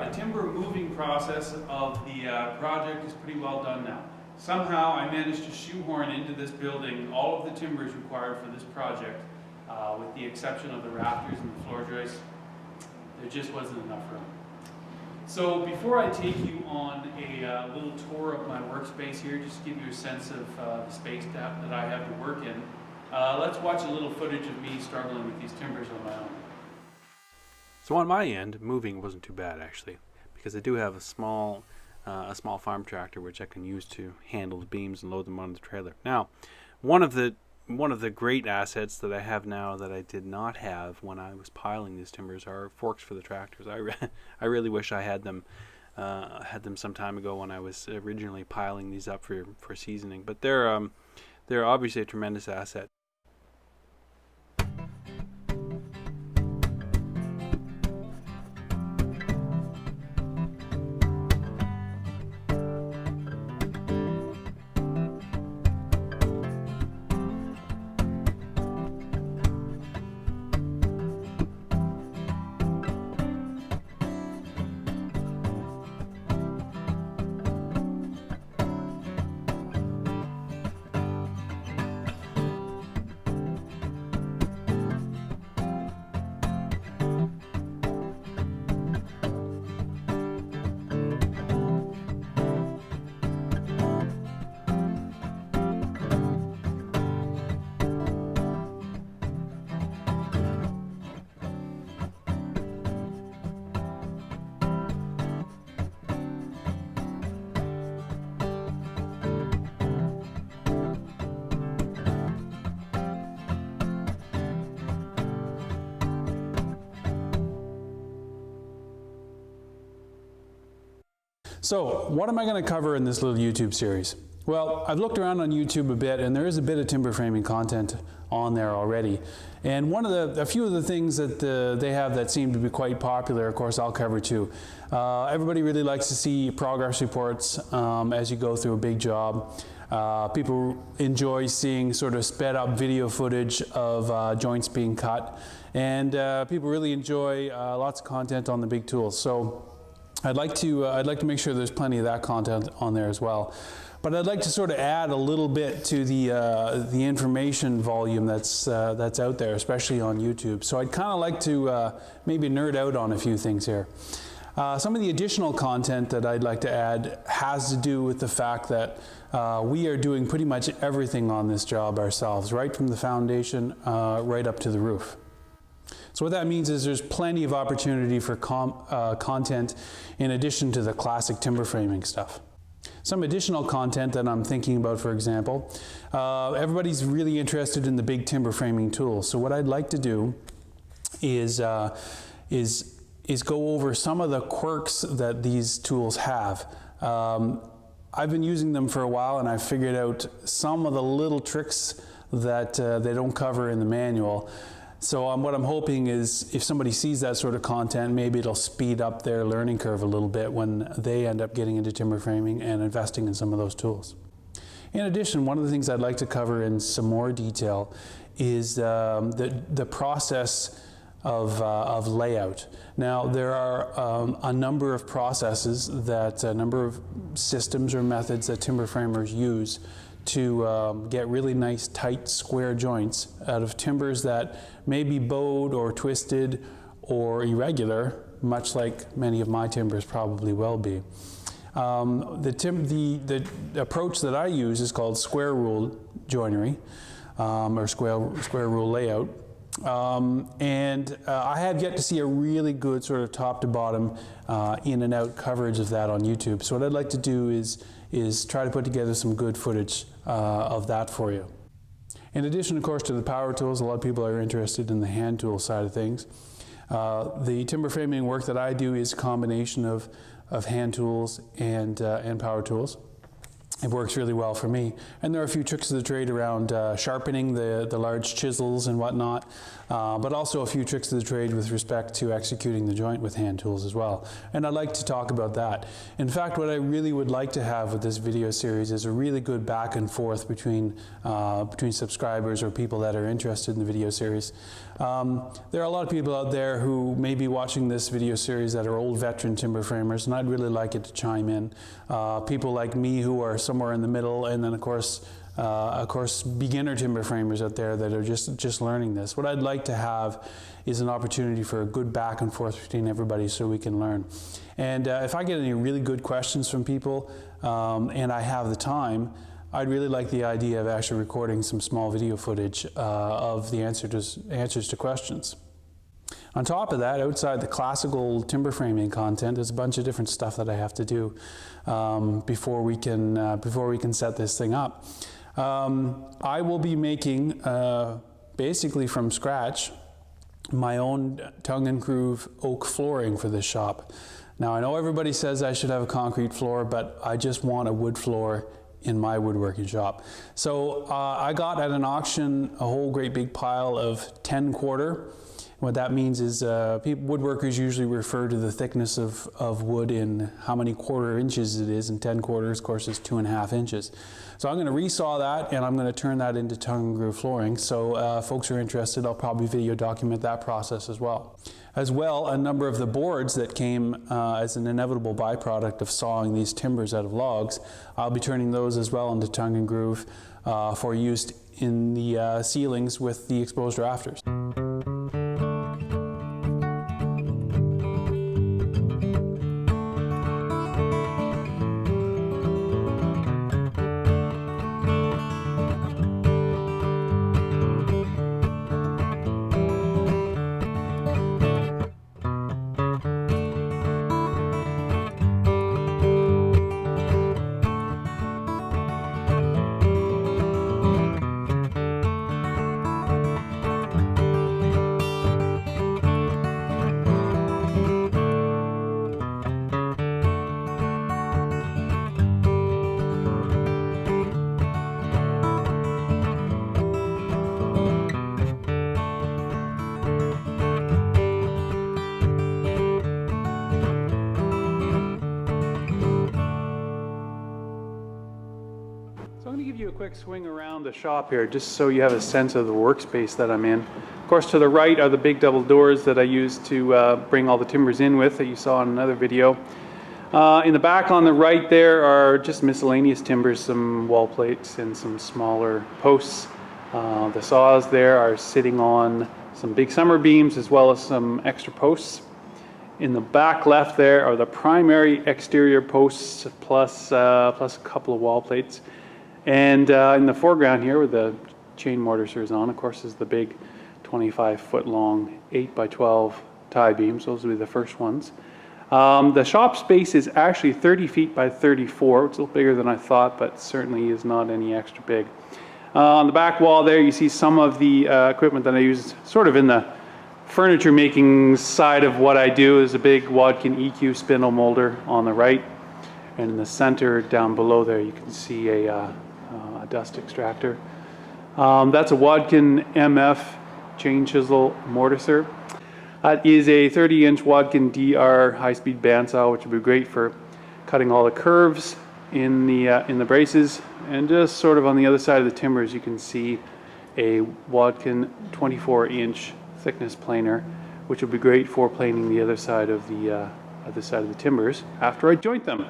the timber moving process of the project is pretty well done now. Somehow I managed to shoehorn into this building all of the timbers required for this project, with the exception of the rafters and the floor joists. There just wasn't enough room. So before I take you on a little tour of my workspace here, just to give you a sense of the space that I have to work in, let's watch a little footage of me struggling with these timbers on my own. So on my end, moving wasn't too bad actually, because I do have a small farm tractor which I can use to handle the beams and load them onto the trailer. Now, one of the great assets that I have now that I did not have when I was piling these timbers are forks for the tractors. I really wish I had them some time ago when I was originally piling these up for seasoning. But they're obviously a tremendous asset. So, what am I going to cover in this little YouTube series? Well, I've looked around on YouTube a bit, and there is a bit of timber framing content on there already. And a few of the things that they have that seem to be quite popular, of course, I'll cover too. Everybody really likes to see progress reports as you go through a big job. People enjoy seeing sort of sped up video footage of joints being cut, and people really enjoy lots of content on the big tools. So I'd like to make sure there's plenty of that content on there as well. But I'd like to sort of add a little bit to the information volume that's out there, especially on YouTube. So I'd kind of like to maybe nerd out on a few things here. Some of the additional content that I'd like to add has to do with the fact that we are doing pretty much everything on this job ourselves, right from the foundation right up to the roof. So what that means is there's plenty of opportunity for content in addition to the classic timber framing stuff. Some additional content that I'm thinking about, for example, everybody's really interested in the big timber framing tools. So what I'd like to do is go over some of the quirks that these tools have. I've been using them for a while, and I've figured out some of the little tricks that they don't cover in the manual. So what I'm hoping is if somebody sees that sort of content, maybe it'll speed up their learning curve a little bit when they end up getting into timber framing and investing in some of those tools. In addition, one of the things I'd like to cover in some more detail is the process of layout. Now, there are a number of processes a number of systems or methods that timber framers use to get really nice tight square joints out of timbers that may be bowed or twisted or irregular, much like many of my timbers probably will be. The approach that I use is called square rule joinery, or square rule layout. I have yet to see a really good sort of top to bottom in and out coverage of that on YouTube. So what I'd like to do is try to put together some good footage of that for you. In addition, of course, to the power tools, a lot of people are interested in the hand tool side of things. The timber framing work that I do is a combination of hand tools and power tools. It works really well for me. And there are a few tricks of the trade around sharpening the large chisels and whatnot but also a few tricks of the trade with respect to executing the joint with hand tools as well. And I'd like to talk about that. In fact, what I really would like to have with this video series is a really good back and forth between subscribers or people that are interested in the video series. There are a lot of people out there who may be watching this video series that are old veteran timber framers, and I'd really like it to chime in. People like me who are somewhere in the middle, and then of course beginner timber framers out there that are just learning this. What I'd like to have is an opportunity for a good back and forth between everybody so we can learn. And if I get any really good questions from people and I have the time, I'd really like the idea of actually recording some small video footage of the answers to questions. On top of that, outside the classical timber framing content, there's a bunch of different stuff that I have to do before we can set this thing up. I will be making, basically from scratch, my own tongue and groove oak flooring for this shop. Now, I know everybody says I should have a concrete floor, but I just want a wood floor in my woodworking shop. So I got at an auction a whole great big pile of 10-quarter. What that means is woodworkers usually refer to the thickness of wood in how many quarter inches it is, and 10 quarters, of course, is 2.5 inches. So I'm going to resaw that, and I'm going to turn that into tongue and groove flooring. So folks who are interested, I'll probably video document that process as well. As well, a number of the boards that came as an inevitable byproduct of sawing these timbers out of logs, I'll be turning those as well into tongue and groove for use in the ceilings with the exposed rafters. A quick swing around the shop here just so you have a sense of the workspace that I'm in. Of course, to the right are the big double doors that I use to bring all the timbers in with that you saw in another video. In the back on the right there are just miscellaneous timbers, some wall plates and some smaller posts. The saws there are sitting on some big summer beams as well as some extra posts. In the back left there are the primary exterior posts plus a couple of wall plates. And in the foreground here, where the chain mortise is on, of course, is the big 25-foot long 8x12 tie beams. Those will be the first ones. The shop space is actually 30 feet by 34. It's a little bigger than I thought, but certainly is not any extra big. On the back wall there, you see some of the equipment that I use sort of in the furniture making side of what I do. Is a big Woodworking EQ spindle molder on the right. And in the center down below there, you can see a dust extractor. That's a Woodworking MF chain chisel mortiser. That is a 30-inch Woodworking DR high-speed bandsaw, which would be great for cutting all the curves in the braces. And just sort of on the other side of the timbers, you can see a Woodworking 24-inch thickness planer, which would be great for planing the other side of the timbers after I joint them.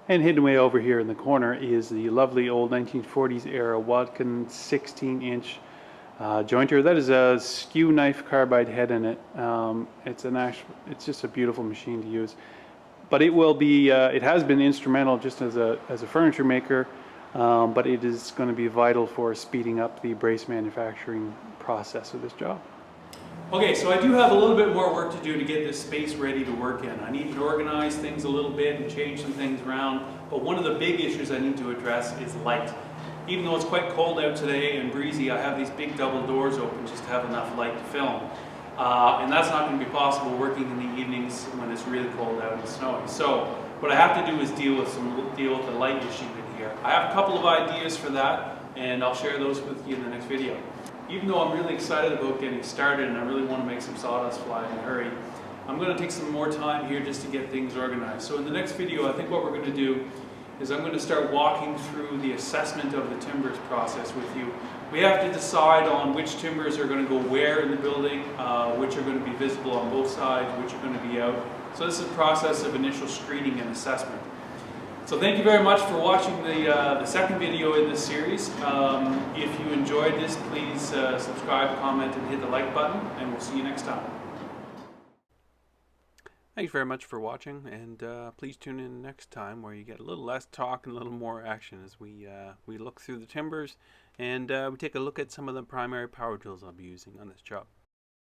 And hidden way over here in the corner is the lovely old 1940s era Woodworking 16-inch jointer. That is a skew knife carbide head in it. It's just a beautiful machine to use. But it will be, it has been instrumental just as a furniture maker, but it is going to be vital for speeding up the brace manufacturing process of this job. Okay, so I do have a little bit more work to do to get this space ready to work in. I need to organize things a little bit and change some things around, but one of the big issues I need to address is light. Even though it's quite cold out today and breezy, I have these big double doors open just to have enough light to film. And that's not going to be possible working in the evenings when it's really cold out and snowy. So what I have to do is deal with the light issue in here. I have a couple of ideas for that, and I'll share those with you in the next video. even though I'm really excited about getting started and I really want to make some sawdust fly in a hurry, I'm going to take some more time here just to get things organized. So in the next video, I think what we're going to do is I'm going to start walking through the assessment of the timbers process with you. We have to decide on which timbers are going to go where in the building, which are going to be visible on both sides, which are going to be out. So this is a process of initial screening and assessment. So thank you very much for watching the second video in this series. If you enjoyed this, please subscribe, comment, and hit the like button, and we'll see you next time. Thanks very much for watching, and please tune in next time where you get a little less talk and a little more action as we look through the timbers and we take a look at some of the primary power tools I'll be using on this job.